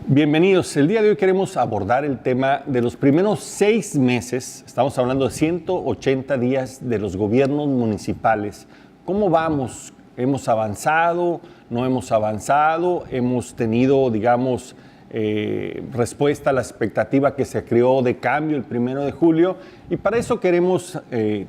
Bienvenidos. El día de hoy queremos abordar el tema de los primeros 6 meses. Estamos hablando de 180 días de los gobiernos municipales. ¿Cómo vamos? ¿Hemos avanzado? ¿No hemos avanzado? ¿Hemos tenido, digamos, respuesta a la expectativa que se creó de cambio el 1 de julio? Y para eso queremos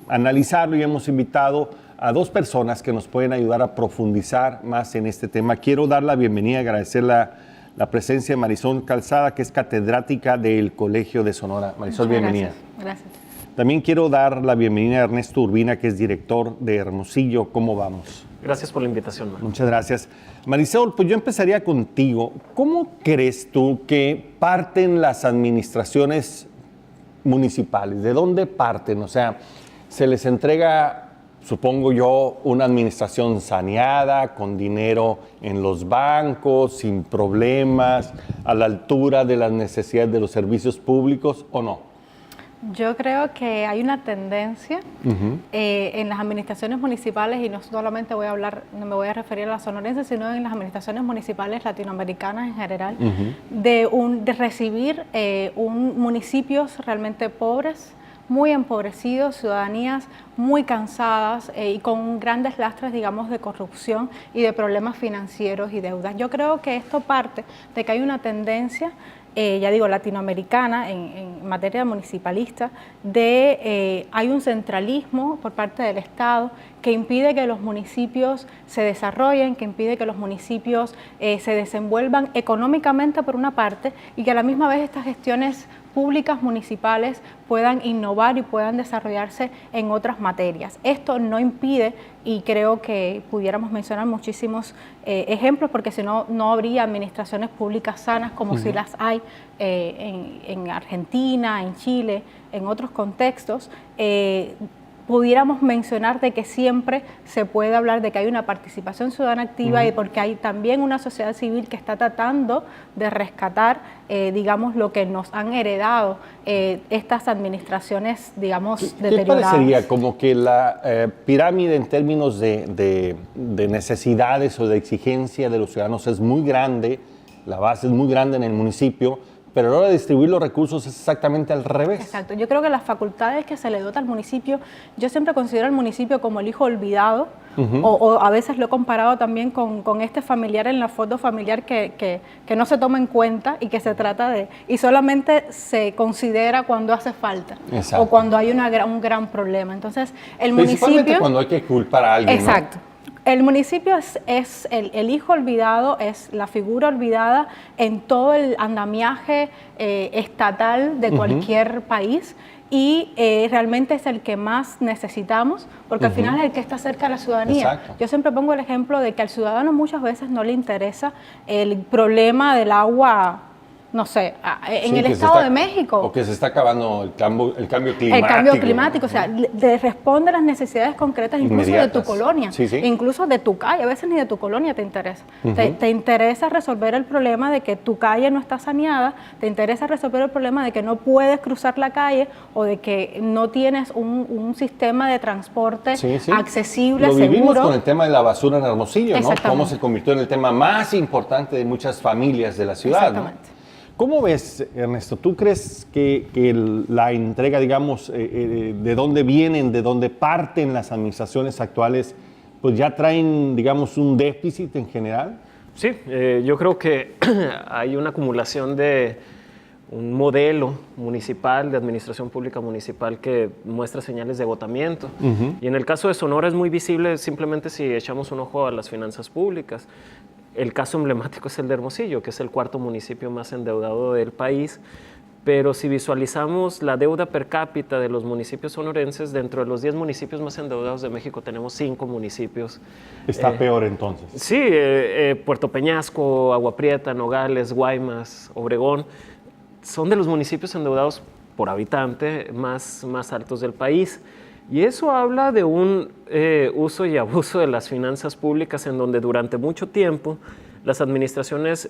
analizarlo y hemos invitado a 2 personas que nos pueden ayudar a profundizar más en este tema. Quiero dar la bienvenida y agradecer la presencia de Marisol Calzada, que es catedrática del Colegio de Sonora. Marisol, bienvenida. Gracias. También quiero dar la bienvenida a Ernesto Urbina, que es director de Hermosillo. ¿Cómo vamos? Gracias por la invitación, Marco. Muchas gracias. Marisol, pues yo empezaría contigo. ¿Cómo crees tú que parten las administraciones municipales? ¿De dónde parten? O sea, se les entrega, supongo yo, una administración saneada, con dinero en los bancos, sin problemas, a la altura de las necesidades de los servicios públicos, ¿o no? Yo creo que hay una tendencia en las administraciones municipales, y no solamente no me voy a referir a las sonorenses, sino en las administraciones municipales latinoamericanas en general, de recibir municipios realmente pobres, muy empobrecidos, ciudadanías muy cansadas y con grandes lastres, digamos, de corrupción y de problemas financieros y deudas. Yo creo que esto parte de que hay una tendencia, ya digo, latinoamericana en materia municipalista, hay un centralismo por parte del Estado que impide que los municipios se desarrollen, que impide que los municipios se desenvuelvan económicamente por una parte, y que a la misma vez estas gestiones públicas municipales puedan innovar y puedan desarrollarse en otras materias. Esto no impide, y creo que pudiéramos mencionar muchísimos ejemplos, porque si no, no habría administraciones públicas sanas como si las hay en Argentina, en Chile, en otros contextos. Pudiéramos mencionar de que siempre se puede hablar de que hay una participación ciudadana activa y porque hay también una sociedad civil que está tratando de rescatar, digamos, lo que nos han heredado estas administraciones, digamos, deterioradas. ¿Qué parecería? Como que la pirámide en términos de necesidades o de exigencia de los ciudadanos es muy grande, la base es muy grande en el municipio, pero a la hora de distribuir los recursos es exactamente al revés. Exacto. Yo creo que las facultades que se le dota al municipio, yo siempre considero al municipio como el hijo olvidado, o a veces lo he comparado también con este familiar en la foto familiar que no se toma en cuenta y que se trata y solamente se considera cuando hace falta. Exacto. O cuando hay un gran problema. Entonces, el Principalmente municipio... cuando hay que culpar a alguien, Exacto. ¿no? El municipio es el hijo olvidado, es la figura olvidada en todo el andamiaje estatal de cualquier país, y realmente es el que más necesitamos, porque al final es el que está cerca de la ciudadanía. Exacto. Yo siempre pongo el ejemplo de que al ciudadano muchas veces no le interesa el problema del agua, no sé, en el Estado de México. O que se está acabando el cambio climático. El cambio climático, o sea, responde a las necesidades concretas incluso de tu colonia, incluso de tu calle. A veces ni de tu colonia te interesa. Te interesa resolver el problema de que tu calle no está saneada, te interesa resolver el problema de que no puedes cruzar la calle o de que no tienes un sistema de transporte accesible, Lo seguro. vivimos con el tema de la basura en Hermosillo, ¿no? Cómo se convirtió en el tema más importante de muchas familias de la ciudad. Exactamente. ¿No? ¿Cómo ves, Ernesto? ¿Tú crees que la entrega, digamos, de dónde vienen, de dónde parten las administraciones actuales, pues ya traen, digamos, un déficit en general? Sí, yo creo que hay una acumulación de un modelo municipal, de administración pública municipal, que muestra señales de agotamiento. Y en el caso de Sonora es muy visible simplemente si echamos un ojo a las finanzas públicas. El caso emblemático es el de Hermosillo, que es el 4º municipio más endeudado del país, pero si visualizamos la deuda per cápita de los municipios sonorenses, dentro de los 10 municipios más endeudados de México tenemos 5 municipios. Está peor entonces. Sí, Puerto Peñasco, Agua Prieta, Nogales, Guaymas, Obregón, son de los municipios endeudados por habitante más altos del país. Y eso habla de un uso y abuso de las finanzas públicas, en donde durante mucho tiempo las administraciones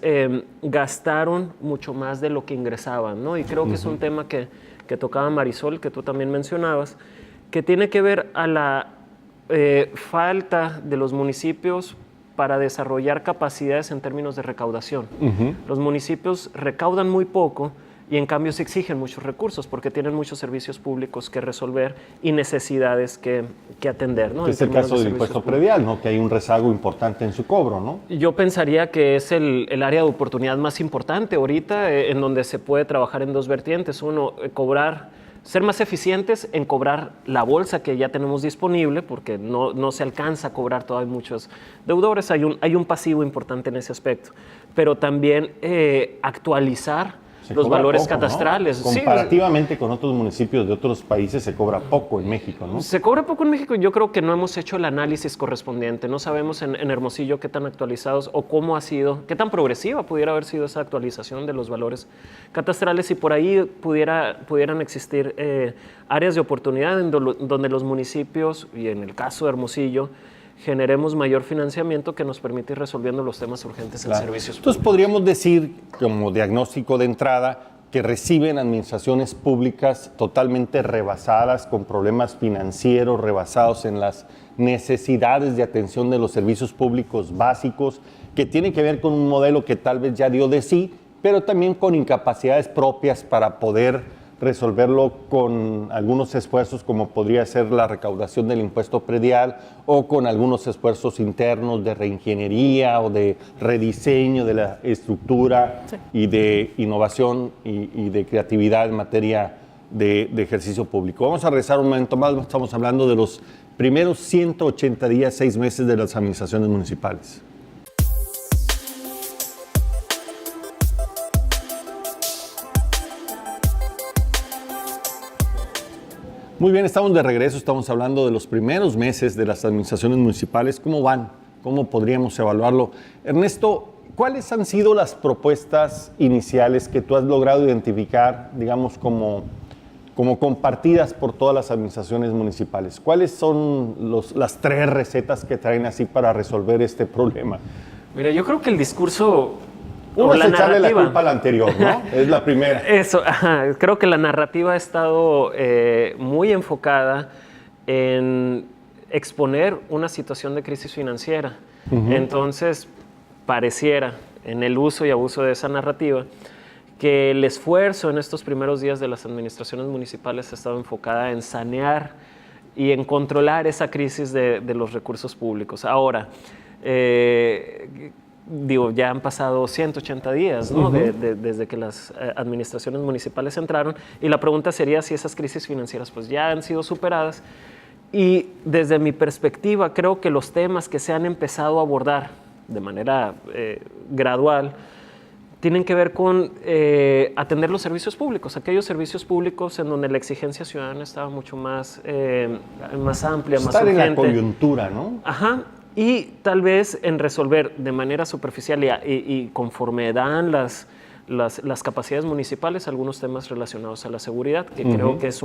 gastaron mucho más de lo que ingresaban, ¿no? Y creo que es un tema que tocaba Marisol, que tú también mencionabas, que tiene que ver a la falta de los municipios para desarrollar capacidades en términos de recaudación. Los municipios recaudan muy poco y en cambio se exigen muchos recursos porque tienen muchos servicios públicos que resolver y necesidades que atender, ¿no? Es el caso del impuesto predial, ¿no? Que hay un rezago importante en su cobro, ¿no? Yo pensaría que es el área de oportunidad más importante ahorita, en donde se puede trabajar en dos vertientes. Uno, ser más eficientes en cobrar la bolsa que ya tenemos disponible, porque no se alcanza a cobrar todavía muchos deudores. Hay un pasivo importante en ese aspecto. Pero también actualizar los valores poco, catastrales. ¿no? Comparativamente con otros municipios de otros países se cobra poco en México, ¿no? Se cobra poco en México y yo creo que no hemos hecho el análisis correspondiente. No sabemos en Hermosillo qué tan actualizados o cómo ha sido, qué tan progresiva pudiera haber sido esa actualización de los valores catastrales y por ahí pudieran existir áreas de oportunidad donde los municipios, y en el caso de Hermosillo, generemos mayor financiamiento que nos permite ir resolviendo los temas urgentes en servicios públicos. Entonces podríamos decir, como diagnóstico de entrada, que reciben administraciones públicas totalmente rebasadas, con problemas financieros, rebasados en las necesidades de atención de los servicios públicos básicos, que tiene que ver con un modelo que tal vez ya dio de sí, pero también con incapacidades propias para poder resolverlo con algunos esfuerzos como podría ser la recaudación del impuesto predial o con algunos esfuerzos internos de reingeniería o de rediseño de la estructura y de innovación y de creatividad en materia de ejercicio público. Vamos a regresar un momento más, estamos hablando de los primeros 180 días, 6 meses de las administraciones municipales. Muy bien, estamos de regreso, estamos hablando de los primeros meses de las administraciones municipales. ¿Cómo van? ¿Cómo podríamos evaluarlo? Ernesto, ¿cuáles han sido las propuestas iniciales que tú has logrado identificar, digamos, como compartidas por todas las administraciones municipales? ¿Cuáles son las 3 recetas que traen así para resolver este problema? Mira, yo creo que el discurso... Uno es echarle la culpa al anterior, ¿no? Es la primera. Eso, creo que la narrativa ha estado muy enfocada en exponer una situación de crisis financiera. Entonces, pareciera, en el uso y abuso de esa narrativa, que el esfuerzo en estos primeros días de las administraciones municipales ha estado enfocada en sanear y en controlar esa crisis de los recursos públicos. Ahora, ya han pasado 180 días, ¿no? Desde que las administraciones municipales entraron y la pregunta sería si esas crisis financieras pues ya han sido superadas y desde mi perspectiva creo que los temas que se han empezado a abordar de manera gradual tienen que ver con atender los servicios públicos, aquellos servicios públicos en donde la exigencia ciudadana estaba mucho más amplia, más urgente. Estar en la coyuntura, ¿no? Ajá. Y tal vez en resolver de manera superficial y conforme dan las capacidades municipales algunos temas relacionados a la seguridad, que creo que es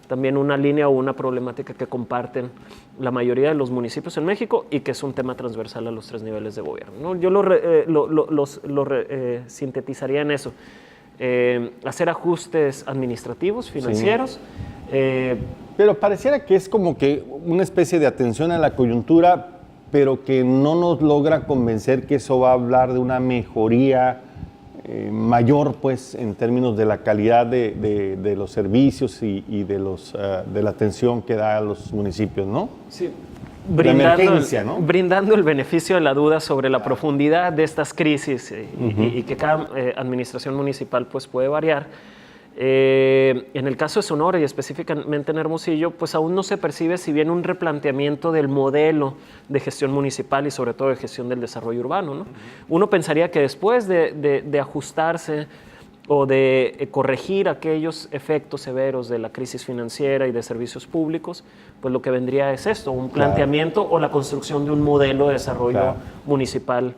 también una línea o una problemática que comparten la mayoría de los municipios en México y que es un tema transversal a los 3 niveles de gobierno, ¿no? Yo lo sintetizaría en eso. Hacer ajustes administrativos, financieros. Pero pareciera que es como que una especie de atención a la coyuntura, pero que no nos logra convencer que eso va a hablar de una mejoría mayor, pues, en términos de la calidad de los servicios y de la atención que da a los municipios, ¿no? Sí. Brindando el beneficio de la duda sobre la profundidad de estas crisis y que cada administración municipal pues, puede variar. En el caso de Sonora y específicamente en Hermosillo, pues aún no se percibe si bien un replanteamiento del modelo de gestión municipal y sobre todo de gestión del desarrollo urbano, ¿no? Uno pensaría que después de ajustarse o de corregir aquellos efectos severos de la crisis financiera y de servicios públicos, pues lo que vendría es esto, un planteamiento o la construcción de un modelo de desarrollo municipal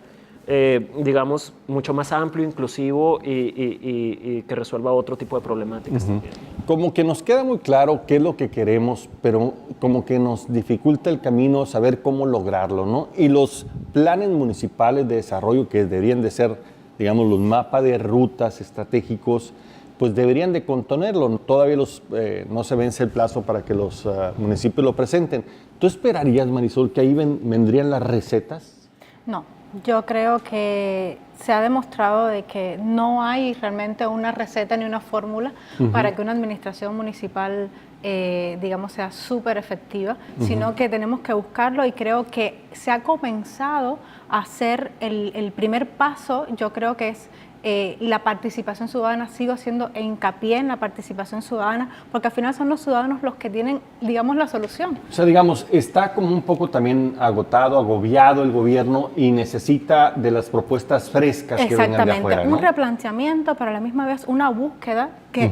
digamos, mucho más amplio, inclusivo y que resuelva otro tipo de problemáticas también. Como que nos queda muy claro qué es lo que queremos, pero como que nos dificulta el camino saber cómo lograrlo, ¿no? Y los planes municipales de desarrollo que deberían de ser, digamos, los mapas de rutas estratégicos, pues deberían de contenerlo. Todavía no se vence el plazo para que los municipios lo presenten. ¿Tú esperarías, Marisol, que ahí vendrían las recetas? No, yo creo que se ha demostrado de que no hay realmente una receta ni una fórmula para que una administración municipal, digamos, sea súper efectiva, sino que tenemos que buscarlo, y creo que se ha comenzado a hacer el primer paso. Yo creo que es la participación ciudadana. Sigo haciendo hincapié en la participación ciudadana, porque al final son los ciudadanos los que tienen, digamos, la solución. O sea, digamos, está como un poco también agotado, agobiado el gobierno y necesita de las propuestas frescas que vengan de afuera, ¿no? Un replanteamiento, pero a la misma vez una búsqueda que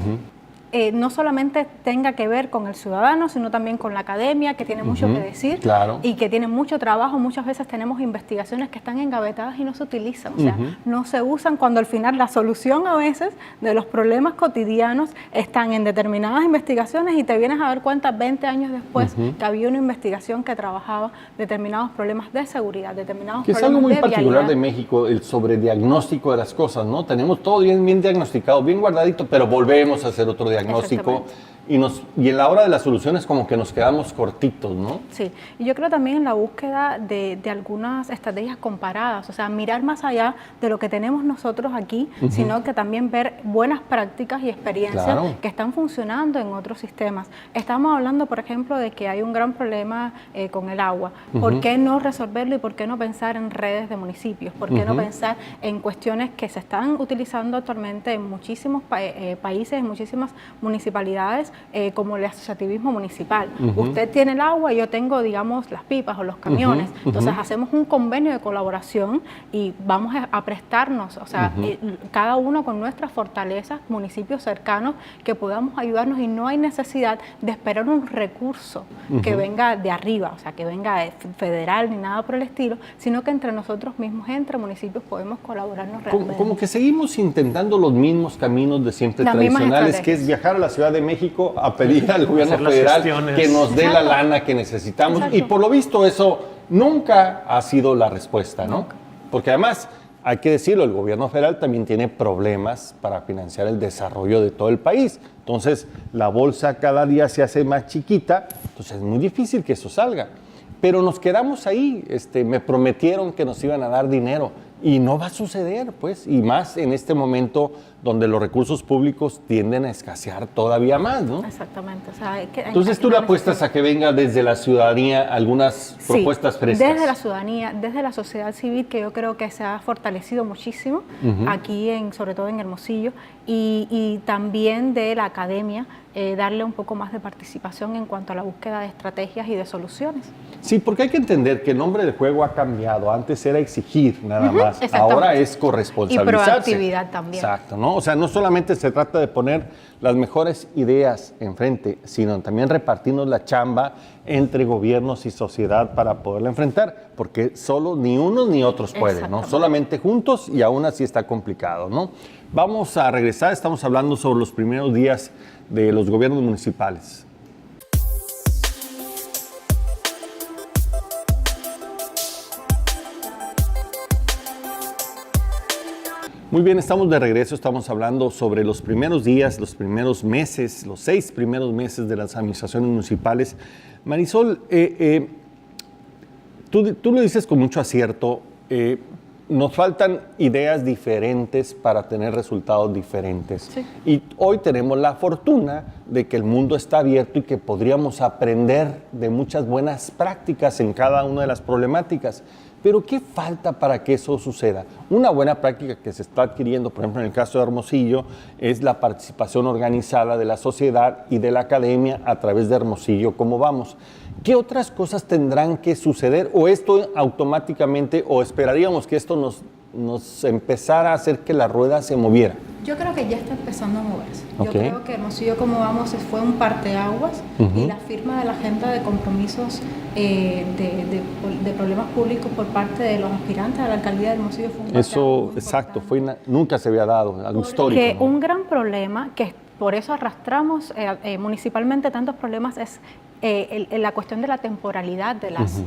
no solamente tenga que ver con el ciudadano, sino también con la academia, que tiene mucho que decir, claro, y que tiene mucho trabajo. Muchas veces tenemos investigaciones que están engavetadas y no se utilizan, o sea, no se usan, cuando al final la solución a veces de los problemas cotidianos están en determinadas investigaciones, y te vienes a dar cuenta 20 años después que había una investigación que trabajaba determinados problemas de seguridad, determinados que es problemas algo muy de particular vialidad. de México, el sobrediagnóstico de las cosas, ¿no? Tenemos todo bien diagnosticado, bien guardadito, pero volvemos a hacer otro diagnóstico y en la hora de las soluciones como que nos quedamos cortitos, ¿no? Sí, y yo creo también en la búsqueda de algunas estrategias comparadas, o sea, mirar más allá de lo que tenemos nosotros aquí, sino que también ver buenas prácticas y experiencias que están funcionando en otros sistemas. Estamos hablando, por ejemplo, de que hay un gran problema con el agua. ¿Por qué no resolverlo y por qué no pensar en redes de municipios? ¿Por qué no pensar en cuestiones que se están utilizando actualmente en muchísimos países, en muchísimas municipalidades, como el asociativismo municipal? Usted tiene el agua y yo tengo, digamos, las pipas o los camiones. Entonces hacemos un convenio de colaboración y vamos a prestarnos, o sea, cada uno con nuestras fortalezas, municipios cercanos, que podamos ayudarnos, y no hay necesidad de esperar un recurso que venga de arriba, o sea, que venga de federal ni nada por el estilo, sino que entre nosotros mismos, entre municipios, podemos colaborarnos realmente. Como que seguimos intentando los mismos caminos de siempre tradicionales, que es viajar a la Ciudad de México a pedir al gobierno federal que nos dé la lana que necesitamos. Y por lo visto eso nunca ha sido la respuesta, ¿no? Porque además, hay que decirlo, el gobierno federal también tiene problemas para financiar el desarrollo de todo el país. Entonces, la bolsa cada día se hace más chiquita, entonces es muy difícil que eso salga. Pero nos quedamos ahí, me prometieron que nos iban a dar dinero y no va a suceder, pues, y más en este momento donde los recursos públicos tienden a escasear todavía más, ¿no? Exactamente. O sea, entonces tú le apuestas a que venga desde la ciudadanía algunas propuestas frescas. Desde la ciudadanía, desde la sociedad civil, que yo creo que se ha fortalecido muchísimo aquí, sobre todo en Hermosillo, y también de la academia, darle un poco más de participación en cuanto a la búsqueda de estrategias y de soluciones. Sí, porque hay que entender que el nombre del juego ha cambiado. Antes era exigir nada más, ahora es corresponsabilizarse. Y proactividad también. Exacto, ¿no? O sea, no solamente se trata de poner las mejores ideas enfrente, sino también repartirnos la chamba entre gobiernos y sociedad para poderla enfrentar, porque solo ni unos ni otros pueden, ¿no? Solamente juntos, y aún así está complicado, ¿no? Vamos a regresar, estamos hablando sobre los primeros días de los gobiernos municipales. Muy bien, estamos de regreso, estamos hablando sobre los primeros días, los primeros meses, los 6 primeros meses de las administraciones municipales. Marisol, tú lo dices con mucho acierto, nos faltan ideas diferentes para tener resultados diferentes. Sí. Y hoy tenemos la fortuna de que el mundo está abierto y que podríamos aprender de muchas buenas prácticas en cada una de las problemáticas. Pero ¿qué falta para que eso suceda? Una buena práctica que se está adquiriendo, por ejemplo, en el caso de Hermosillo, es la participación organizada de la sociedad y de la academia a través de Hermosillo Cómo Vamos. ¿Qué otras cosas tendrán que suceder? ¿O esto automáticamente, o esperaríamos que esto nos empezara a hacer que la rueda se moviera? Yo creo que ya está empezando a moverse. Yo creo que Hermosillo Cómo Vamos fue un parteaguas y la firma de la agenda de compromisos de problemas públicos por parte de los aspirantes a la alcaldía de Hermosillo fue un parteaguas. Eso, exacto, nunca se había dado, algo histórico. Un gran problema que por eso arrastramos municipalmente tantos problemas es la cuestión de la temporalidad de las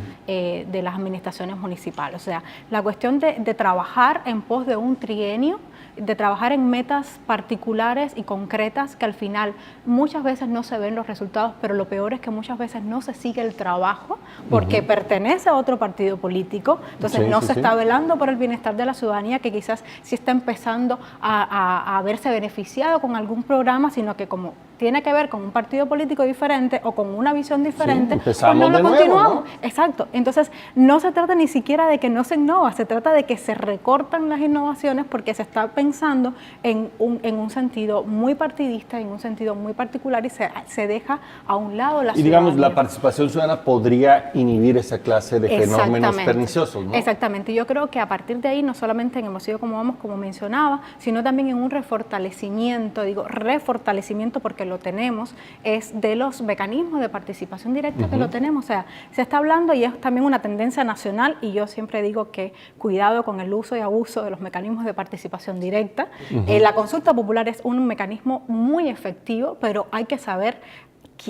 administraciones municipales. O sea, la cuestión de trabajar en pos de un trienio, de trabajar en metas particulares y concretas que al final muchas veces no se ven los resultados, pero lo peor es que muchas veces no se sigue el trabajo porque pertenece a otro partido político, entonces no se está velando por el bienestar de la ciudadanía, que quizás sí está empezando a verse beneficiado con algún programa, sino que como tiene que ver con un partido político diferente o con una visión diferente, pues no lo continuamos. ¿No? Exacto. Entonces, no se trata ni siquiera de que no se innova, se trata de que se recortan las innovaciones porque se está pensando en un sentido muy partidista, en un sentido muy particular y se deja a un lado la ciudadanía. Y digamos, la participación ciudadana podría inhibir esa clase de fenómenos perniciosos, ¿no? Exactamente. Yo creo que a partir de ahí, no solamente en Hemos Sido Como Vamos, como mencionaba, sino también en un refortalecimiento, refortalecimiento porque lo tenemos, es de los mecanismos de participación directa que lo tenemos. O sea, se está hablando y es también una tendencia nacional y yo siempre digo que cuidado con el uso y abuso de los mecanismos de participación directa. La consulta popular es un mecanismo muy efectivo, pero hay que saber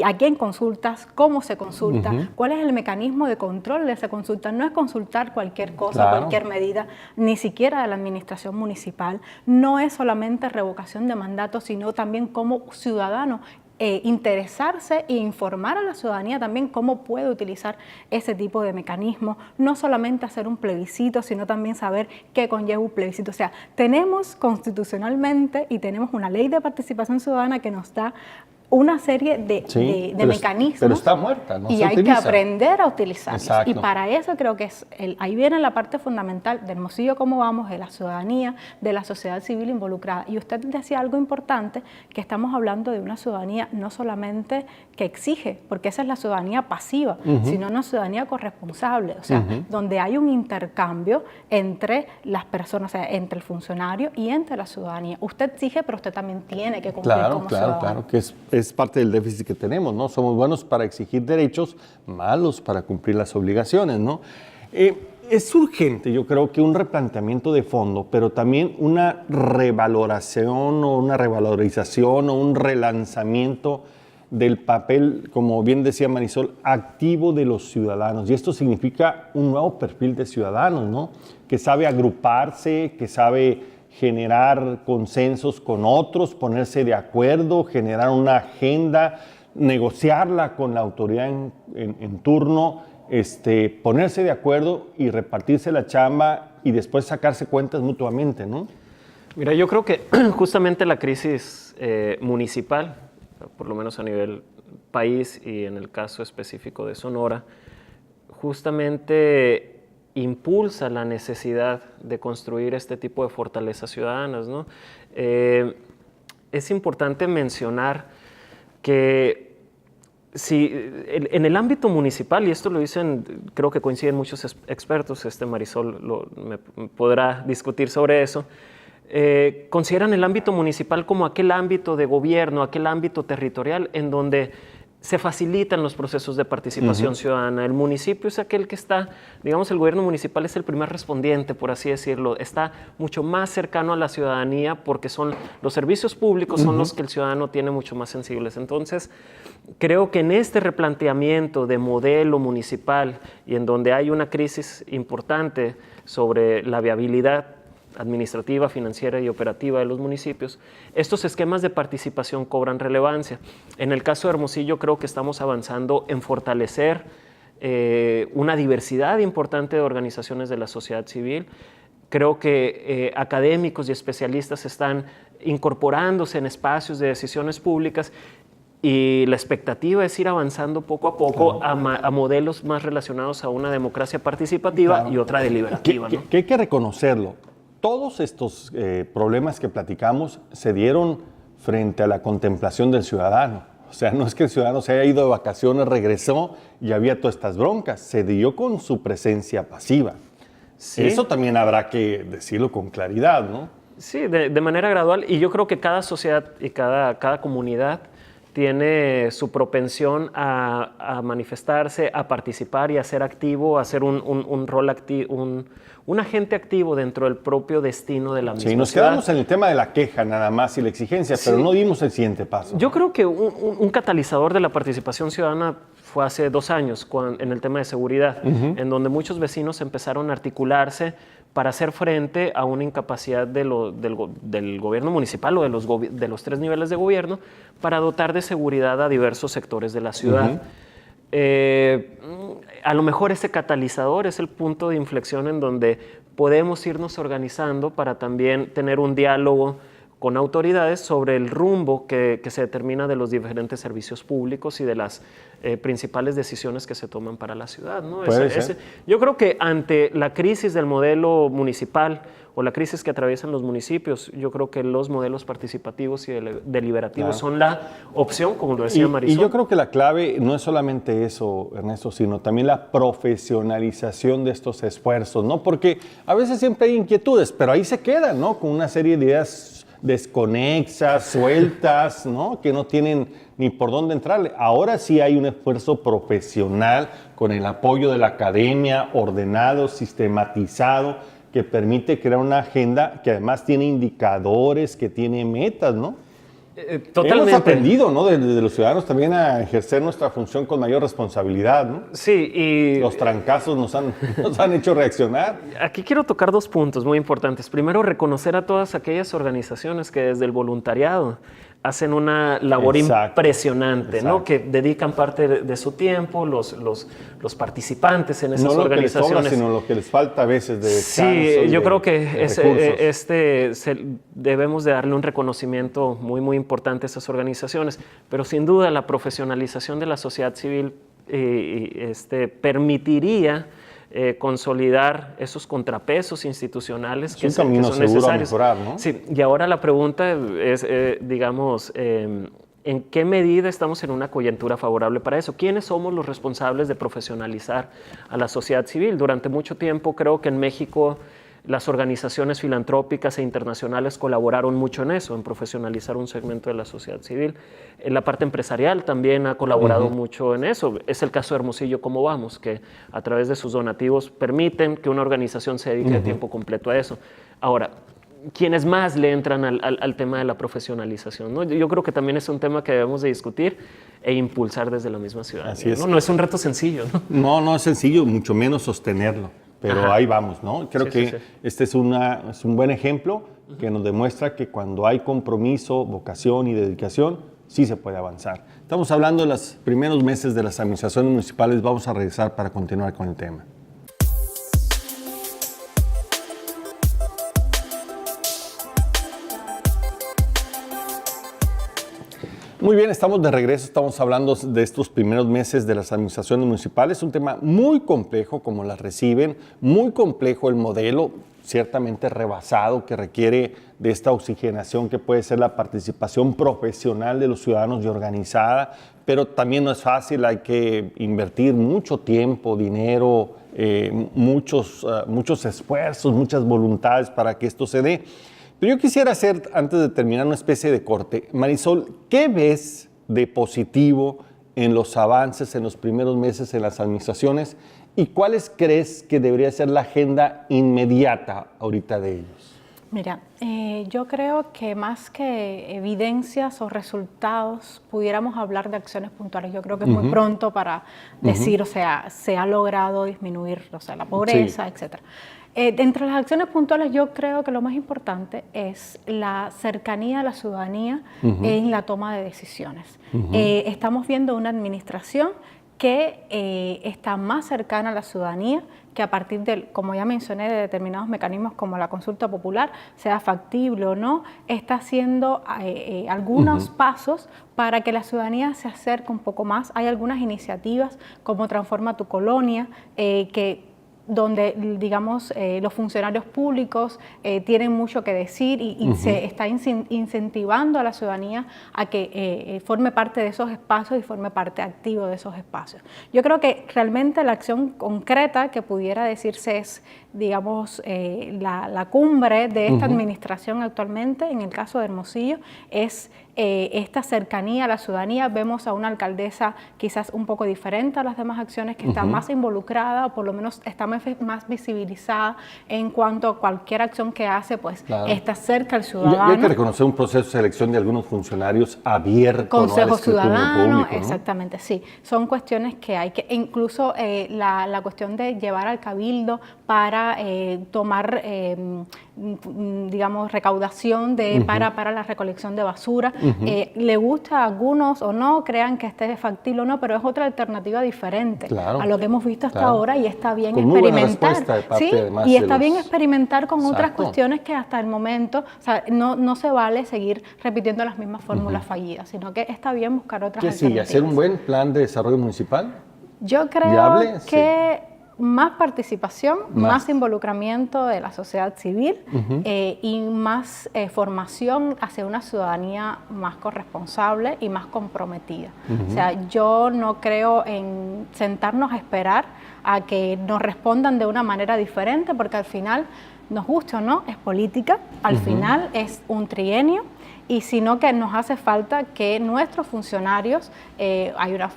a quién consultas, cómo se consulta, cuál es el mecanismo de control de esa consulta. No es consultar cualquier cosa, cualquier medida, ni siquiera de la administración municipal. No es solamente revocación de mandato, sino también como ciudadano interesarse e informar a la ciudadanía también cómo puede utilizar ese tipo de mecanismos. No solamente hacer un plebiscito, sino también saber qué conlleva un plebiscito. O sea, tenemos constitucionalmente y tenemos una ley de participación ciudadana que nos da una serie de mecanismos. Pero está muerta, no y se hay utiliza. que aprender a utilizarlos. Exacto. Y para eso creo que ahí viene la parte fundamental del Hemos Sido Como Vamos, de la ciudadanía, de la sociedad civil involucrada. Y usted decía algo importante, que estamos hablando de una ciudadanía no solamente que exige, porque esa es la ciudadanía pasiva, sino una ciudadanía corresponsable, o sea, donde hay un intercambio entre las personas, o sea, entre el funcionario y entre la ciudadanía. Usted exige, pero usted también tiene que cumplir como ciudadano. Claro, que es parte del déficit que tenemos, ¿no? Somos buenos para exigir derechos, malos para cumplir las obligaciones, ¿no? Es urgente, yo creo, que un replanteamiento de fondo, pero también una revaloración o una revalorización o un relanzamiento del papel, como bien decía Marisol, activo de los ciudadanos. Y esto significa un nuevo perfil de ciudadanos, ¿no? Que sabe agruparse, que sabe generar consensos con otros, ponerse de acuerdo, generar una agenda, negociarla con la autoridad en turno, ponerse de acuerdo y repartirse la chamba y después sacarse cuentas mutuamente, ¿no? Mira, yo creo que justamente la crisis municipal, por lo menos a nivel país y en el caso específico de Sonora, justamente impulsa la necesidad de construir este tipo de fortalezas ciudadanas, ¿no? Es importante mencionar que si en el ámbito municipal, y esto lo dicen, creo que coinciden muchos expertos, Marisol me podrá discutir sobre eso, consideran el ámbito municipal como aquel ámbito de gobierno, aquel ámbito territorial en donde se facilitan los procesos de participación ciudadana. El municipio es aquel que está, digamos, el gobierno municipal es el primer respondiente, por así decirlo, está mucho más cercano a la ciudadanía porque son los servicios públicos, son los que el ciudadano tiene mucho más sensibles. Entonces, creo que en este replanteamiento de modelo municipal y en donde hay una crisis importante sobre la viabilidad administrativa, financiera y operativa de los municipios, estos esquemas de participación cobran relevancia. En el caso de Hermosillo creo que estamos avanzando en fortalecer una diversidad importante de organizaciones de la sociedad civil. Creo que académicos y especialistas están incorporándose en espacios de decisiones públicas y la expectativa es ir avanzando poco a poco a modelos más relacionados a una democracia participativa y otra deliberativa, ¿no? Que hay que reconocerlo. Todos estos problemas que platicamos se dieron frente a la contemplación del ciudadano. O sea, no es que el ciudadano se haya ido de vacaciones, regresó y había todas estas broncas. Se dio con su presencia pasiva. Sí. Eso también habrá que decirlo con claridad, ¿no? Sí, de manera gradual. Y yo creo que cada sociedad y cada comunidad tiene su propensión a manifestarse, a participar y a ser activo, a ser un rol activo, un agente activo dentro del propio destino de la misma ciudad. Sí, nos quedamos en el tema de la queja nada más y la exigencia, pero no dimos el siguiente paso. Yo creo que un catalizador de la participación ciudadana fue hace 2 años en el tema de seguridad, en donde muchos vecinos empezaron a articularse para hacer frente a una incapacidad del gobierno municipal o de los 3 niveles de gobierno para dotar de seguridad a diversos sectores de la ciudad. A lo mejor ese catalizador es el punto de inflexión en donde podemos irnos organizando para también tener un diálogo con autoridades sobre el rumbo que se determina de los diferentes servicios públicos y de las principales decisiones que se toman para la ciudad, ¿no? Yo creo que ante la crisis del modelo municipal o la crisis que atraviesan los municipios, yo creo que los modelos participativos y deliberativos son la opción, como lo decía Marisol. Y yo creo que la clave no es solamente eso, Ernesto, sino también la profesionalización de estos esfuerzos, ¿no? Porque a veces siempre hay inquietudes, pero ahí se quedan, ¿no? Con una serie de ideas desconexas, sueltas, ¿no? Que no tienen ni por dónde entrarle. Ahora sí hay un esfuerzo profesional con el apoyo de la academia, ordenado, sistematizado, que permite crear una agenda que además tiene indicadores, que tiene metas, ¿no? Totalmente. Hemos aprendido, ¿no? De los ciudadanos también a ejercer nuestra función con mayor responsabilidad, ¿no? Sí, y los trancazos nos han hecho reaccionar. Aquí quiero tocar 2 puntos muy importantes. Primero, reconocer a todas aquellas organizaciones que desde el voluntariado hacen una labor impresionante, ¿no? Que dedican parte de su tiempo, los participantes en esas organizaciones. No lo que les sobra, sino lo que les falta a veces de descanso. Sí, yo creo que debemos de darle un reconocimiento muy, muy importante a esas organizaciones, pero sin duda la profesionalización de la sociedad civil permitiría consolidar esos contrapesos institucionales que son necesarios. Mejorar, ¿no? Sí, y ahora la pregunta es, digamos, ¿en qué medida estamos en una coyuntura favorable para eso? ¿Quiénes somos los responsables de profesionalizar a la sociedad civil? Durante mucho tiempo creo que en México las organizaciones filantrópicas e internacionales colaboraron mucho en eso, en profesionalizar un segmento de la sociedad civil. La parte empresarial también ha colaborado mucho en eso. Es el caso de Hermosillo Cómo Vamos, que a través de sus donativos permiten que una organización se dedique a tiempo completo a eso. Ahora, ¿quiénes más le entran al tema de la profesionalización, ¿no? Yo creo que también es un tema que debemos de discutir e impulsar desde la misma ciudad. Así es. No es un reto sencillo, ¿no? No es sencillo, mucho menos sostenerlo. Pero ahí vamos, ¿no? Creo que este es un buen ejemplo que nos demuestra que cuando hay compromiso, vocación y dedicación, sí se puede avanzar. Estamos hablando de los primeros meses de las administraciones municipales. Vamos a regresar para continuar con el tema. Muy bien, estamos de regreso, estamos hablando de estos primeros meses de las administraciones municipales, un tema muy complejo como las reciben, muy complejo el modelo, ciertamente rebasado, que requiere de esta oxigenación que puede ser la participación profesional de los ciudadanos y organizada, pero también no es fácil, hay que invertir mucho tiempo, dinero, muchos esfuerzos, muchas voluntades para que esto se dé. Pero yo quisiera hacer, antes de terminar, una especie de corte. Marisol, ¿qué ves de positivo en los avances en los primeros meses en las administraciones y cuáles crees que debería ser la agenda inmediata ahorita de ellos? Mira, yo creo que más que evidencias o resultados, pudiéramos hablar de acciones puntuales. Yo creo que es muy pronto para decir, o sea, se ha logrado disminuir, o sea, la pobreza, etcétera. Dentro de las acciones puntuales, yo creo que lo más importante es la cercanía a la ciudadanía en la toma de decisiones. Estamos viendo una administración que está más cercana a la ciudadanía, que a partir de, como ya mencioné, de determinados mecanismos como la consulta popular, sea factible o no, está haciendo algunos pasos para que la ciudadanía se acerque un poco más. Hay algunas iniciativas como Transforma tu Colonia, donde, digamos, los funcionarios públicos tienen mucho que decir y se está incentivando a la ciudadanía a que forme parte de esos espacios y forme parte activo de esos espacios. Yo creo que realmente la acción concreta que pudiera decirse es, digamos, la cumbre de esta administración actualmente, en el caso de Hermosillo, es esta cercanía a la ciudadanía. Vemos a una alcaldesa quizás un poco diferente a las demás acciones, que está más involucrada, o por lo menos está más visibilizada en cuanto a cualquier acción que hace, pues está cerca al ciudadano. Y hay que reconocer un proceso de selección de algunos funcionarios abierto, Consejo ¿no? al ciudadano, público, ¿no? exactamente, sí. Son cuestiones que hay que, incluso la cuestión de llevar al cabildo para tomar, digamos, recaudación para la recolección de basura. Le gusta a algunos o no, crean que esté factible o no, pero es otra alternativa diferente a lo que hemos visto hasta ahora, y está bien con muy buena experimentar. respuesta de parte, ¿sí? además, Y de está bien experimentar con otras Exacto. cuestiones que hasta el momento, o sea, no se vale seguir repitiendo las mismas fórmulas fallidas, sino que está bien buscar otras ¿Qué sigue? alternativas. ¿Hacer un buen plan de desarrollo municipal? Yo creo ¿Viable? que más participación, más involucramiento de la sociedad civil y más formación hacia una ciudadanía más corresponsable y más comprometida. O sea, yo no creo en sentarnos a esperar a que nos respondan de una manera diferente, porque al final, nos guste o no, es política, al final es un trienio, y sino que nos hace falta que nuestros funcionarios,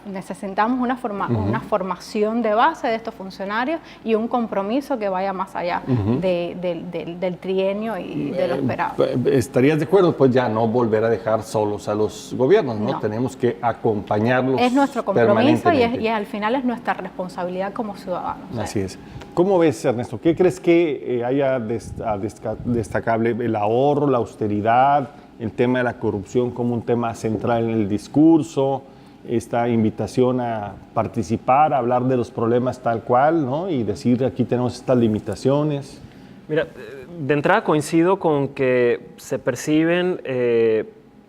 necesitamos una formación de base de estos funcionarios y un compromiso que vaya más allá del trienio y de lo esperado. ¿Estarías de acuerdo? Pues ya no volver a dejar solos a los gobiernos, ¿no? Tenemos que acompañarlos. Es nuestro compromiso y permanentemente. al final es nuestra responsabilidad como ciudadanos. Así es. ¿Cómo ves, Ernesto? ¿Qué crees que haya destacable? ¿El ahorro, la austeridad, el tema de la corrupción como un tema central en el discurso, esta invitación a participar, a hablar de los problemas tal cual, ¿no? Y decir, aquí tenemos estas limitaciones? Mira, de entrada coincido con que se perciben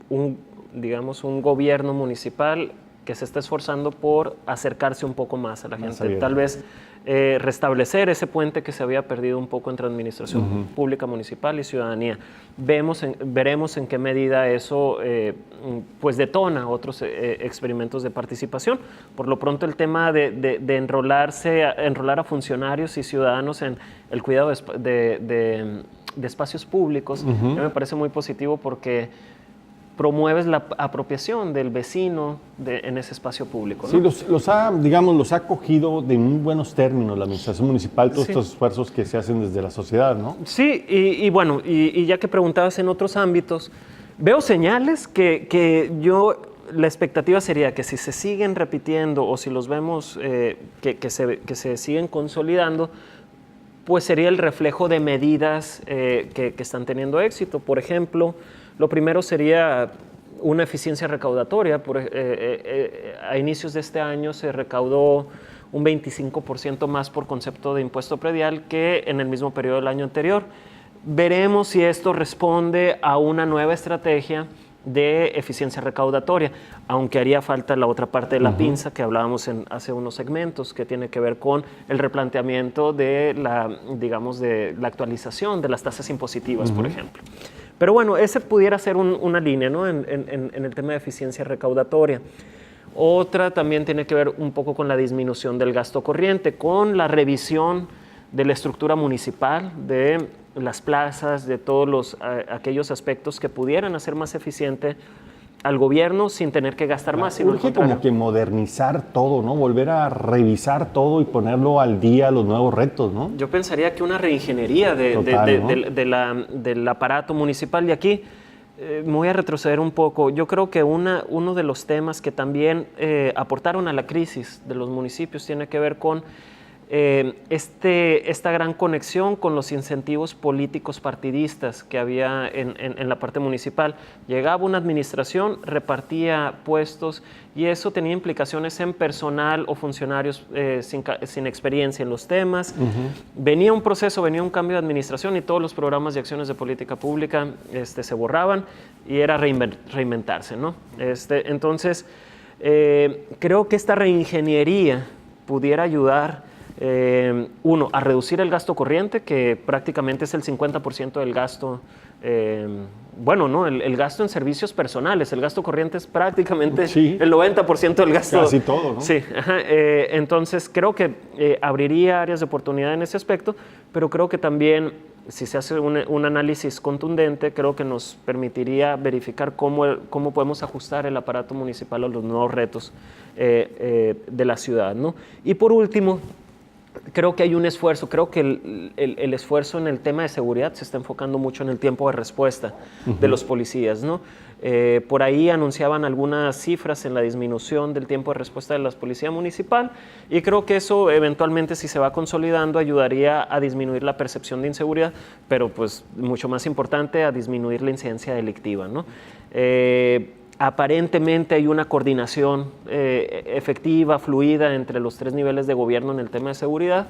un gobierno municipal que se está esforzando por acercarse un poco más a la gente. abierto. Tal vez restablecer ese puente que se había perdido un poco entre administración pública municipal y ciudadanía. Veremos en qué medida eso pues detona otros experimentos de participación. Por lo pronto, el tema de enrolar a funcionarios y ciudadanos en el cuidado de espacios públicos, me parece muy positivo, porque promueves la apropiación del vecino en ese espacio público, ¿no? Sí, los ha acogido de muy buenos términos la administración municipal, todos estos esfuerzos que se hacen desde la sociedad, ¿no? Sí, y bueno, y ya que preguntabas en otros ámbitos, veo señales que la expectativa sería que si se siguen repitiendo o si los vemos que se siguen consolidando, pues sería el reflejo de medidas que están teniendo éxito. Por ejemplo, lo primero sería una eficiencia recaudatoria. A inicios de este año se recaudó un 25% más por concepto de impuesto predial que en el mismo periodo del año anterior. Veremos si esto responde a una nueva estrategia de eficiencia recaudatoria, aunque haría falta la otra parte de la pinza que hablábamos hace unos segmentos, que tiene que ver con el replanteamiento de la actualización de las tasas impositivas, por ejemplo. Pero bueno, ese pudiera ser una línea, ¿no? en el tema de eficiencia recaudatoria. Otra también tiene que ver un poco con la disminución del gasto corriente, con la revisión de la estructura municipal, de las plazas, de todos aquellos aspectos que pudieran hacer más eficiente al gobierno sin tener que gastar más. Sino Urge como que modernizar todo, ¿no? Volver a revisar todo y ponerlo al día a los nuevos retos, ¿no? Yo pensaría que una reingeniería del aparato municipal. De aquí me voy a retroceder un poco. Yo creo que uno de los temas que también aportaron a la crisis de los municipios tiene que ver con esta gran conexión con los incentivos políticos partidistas que había en la parte municipal. Llegaba una administración, repartía puestos, y eso tenía implicaciones en personal o funcionarios sin experiencia en los temas. Venía un proceso, venía un cambio de administración y todos los programas y acciones de política pública se borraban, y era reinventarse, ¿no? Entonces, creo que esta reingeniería pudiera ayudar a reducir el gasto corriente, que prácticamente es el 50% del gasto, el gasto en servicios personales. El gasto corriente es prácticamente el 90% del gasto. Casi todo, ¿no? Sí, entonces creo que abriría áreas de oportunidad en ese aspecto, pero creo que también si se hace un análisis contundente, creo que nos permitiría verificar cómo podemos ajustar el aparato municipal a los nuevos retos de la ciudad, ¿no? Y por último, creo que hay un esfuerzo, creo que el esfuerzo en el tema de seguridad se está enfocando mucho en el tiempo de respuesta de los policías, ¿no? Por ahí anunciaban algunas cifras en la disminución del tiempo de respuesta de la policía municipal y creo que eso eventualmente, si se va consolidando, ayudaría a disminuir la percepción de inseguridad, pero pues mucho más importante, a disminuir la incidencia delictiva, ¿no? Aparentemente hay una coordinación efectiva, fluida entre los 3 niveles de gobierno en el tema de seguridad.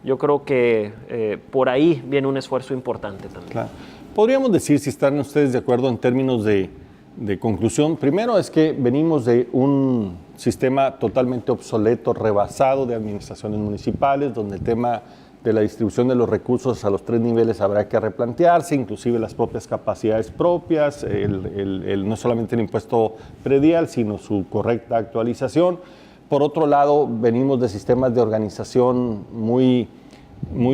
Yo creo que por ahí viene un esfuerzo importante también. Claro. Podríamos decir, si están ustedes de acuerdo en términos de conclusión, primero es que venimos de un sistema totalmente obsoleto, rebasado de administraciones municipales, donde el tema de la distribución de los recursos a los 3 niveles habrá que replantearse, inclusive las propias capacidades propias, no solamente el impuesto predial, sino su correcta actualización. Por otro lado, venimos de sistemas de organización muy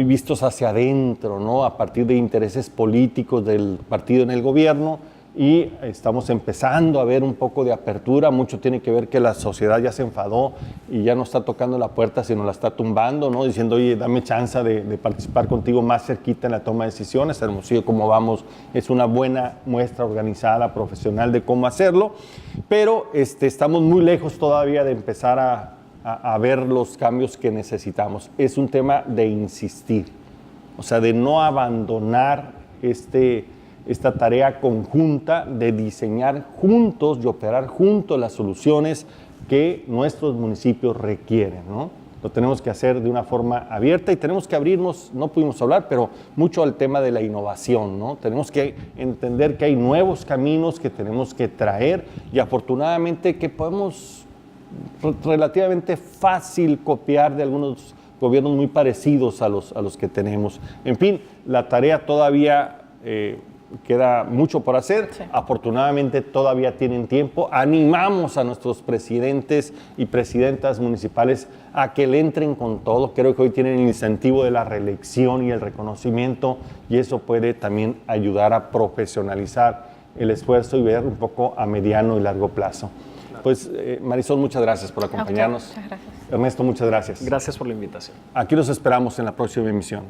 vistos hacia adentro, ¿no? A partir de intereses políticos del partido en el gobierno, y estamos empezando a ver un poco de apertura. Mucho tiene que ver que la sociedad ya se enfadó y ya no está tocando la puerta, sino la está tumbando, ¿no? Diciendo, oye, dame chance de participar contigo más cerquita en la toma de decisiones. Hermosillo, como vamos, es una buena muestra organizada, profesional de cómo hacerlo, pero estamos muy lejos todavía de empezar a ver los cambios que necesitamos. Es un tema de insistir, o sea, de no abandonar esta tarea conjunta de diseñar juntos y operar juntos las soluciones que nuestros municipios requieren, ¿no? Lo tenemos que hacer de una forma abierta y tenemos que abrirnos, no pudimos hablar, pero mucho al tema de la innovación, ¿no? Tenemos que entender que hay nuevos caminos que tenemos que traer y afortunadamente que podemos relativamente fácil copiar de algunos gobiernos muy parecidos a los que tenemos. En fin, la tarea todavía queda mucho por hacer. Sí. Afortunadamente todavía tienen tiempo. Animamos a nuestros presidentes y presidentas municipales a que le entren con todo. Creo que hoy tienen el incentivo de la reelección y el reconocimiento, y eso puede también ayudar a profesionalizar el esfuerzo y ver un poco a mediano y largo plazo. Claro. Pues Marisol, muchas gracias por acompañarnos. Muchas gracias. Ernesto, muchas gracias. Gracias por la invitación. Aquí los esperamos en la próxima emisión.